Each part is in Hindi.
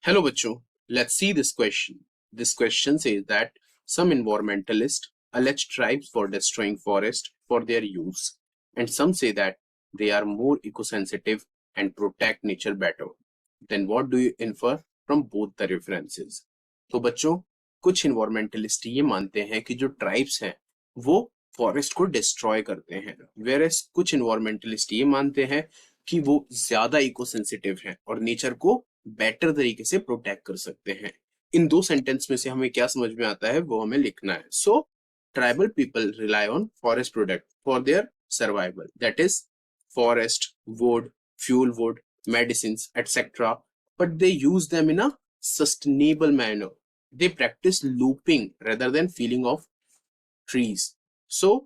Hello बच्चों, let's see this question. This question says that some environmentalists allege tribes for destroying forest for their use, and some say that they are more eco-sensitive and protect nature better. Then what do you infer from both the references? तो बच्चों, कुछ environmentalists ये मानते हैं कि जो tribes हैं, वो फॉरेस्ट को डिस्ट्रॉय करते हैं, whereas कुछ environmentalists ये मानते हैं कि वो ज्यादा इको सेंसिटिव हैं और नेचर को बेटर तरीके से प्रोटेक्ट कर सकते हैं। इन दो सेंटेंस में से हमें क्या समझ में आता है वो हमें लिखना है। So tribal people rely on forest product for their survival, that is forest, wood, fuel wood, medicines, etc. But they use them in a sustainable manner. They practice looping rather than felling off trees. So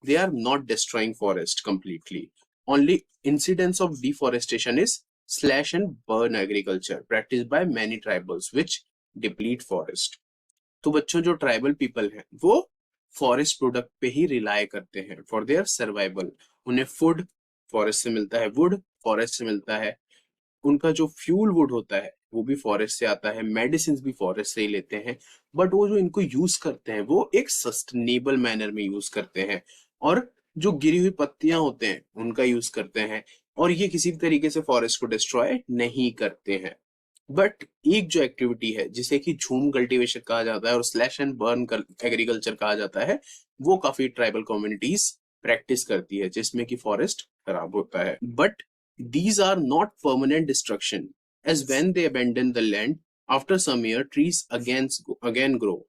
they are not destroying forest completely. Only incidence of deforestation is slash and burn agriculture practiced by many tribals which deplete forest. तो बच्चों जो ट्राइबल पीपल हैं वो फॉरेस्ट प्रोडक्ट पे ही रिलाय करते हैं फॉर देयर सर्वाइवल। उन्हें फूड फॉरेस्ट से मिलता है, वुड फॉरेस्ट से मिलता है, उनका जो फ्यूल वुड होता है वो भी फॉरेस्ट से आता है, मेडिसिन भी फॉरेस्ट से ही लेते हैं। बट वो जो इनको यूज करते हैं वो एक सस्टेनेबल मैनर में यूज करते हैं और जो गिरी हुई पत्तियां होते हैं उनका यूज करते हैं और ये किसी भी तरीके से फॉरेस्ट को डिस्ट्रॉय नहीं करते हैं। बट एक जो एक्टिविटी है जिसे कि झूम कल्टीवेशन कहा जाता है और स्लैश एंड बर्न एग्रीकल्चर कहा जाता है, वो काफी ट्राइबल कम्युनिटीज प्रैक्टिस करती है जिसमें कि फॉरेस्ट खराब होता है। But these are not permanent destruction, as when they abandon the land after some year trees again grow.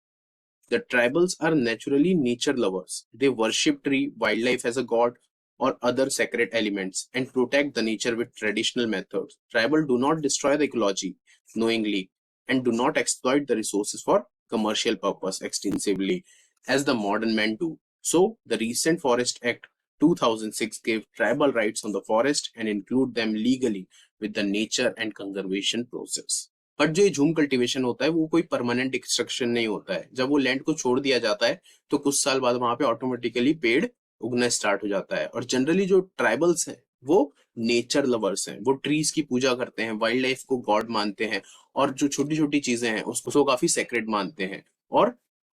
The tribals are naturally nature lovers. They worship tree wildlife as a god or other sacred elements and protect the nature with traditional methods. Tribal do not destroy the ecology knowingly and do not exploit the resources for commercial purpose extensively as the modern men do. So the recent Forest Act 2006 gave tribal rights on the forest and include them legally with the nature and conservation process. But जो ये झूम कल्टीवेशन होता है वो कोई परमानेंट एक्सट्रक्शन नहीं होता है। जब वो लैंड को छोड़ दिया जाता है तो कुछ साल बाद वहां पे ऑटोमेटिकली पेड़ उगना स्टार्ट हो जाता है। और जनरली जो ट्राइबल्स हैं वो नेचर लवर्स हैं, वो ट्रीज की पूजा करते हैं, वाइल्ड लाइफ को गॉड मानते हैं और जो छोटी छोटी चीजें हैं उसको काफी सेक्रेड मानते हैं और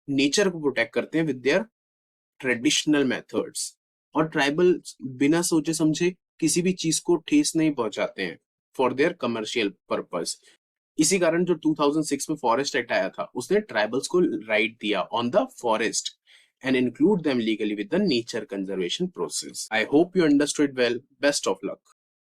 नेचर को प्रोटेक्ट करते हैं विद देयर ट्रेडिशनल मेथड्स। और ट्राइबल बिना सोचे समझे किसी भी चीज को ठेस नहीं पहुंचाते हैं फॉर देयर कमर्शियल पर्पस। इसी कारण जो 2006 में फॉरेस्ट एक्ट आया था उसने ट्राइबल्स को राइट दिया on the forest and include them legally with the nature conservation process. I hope you understood well. Best of luck.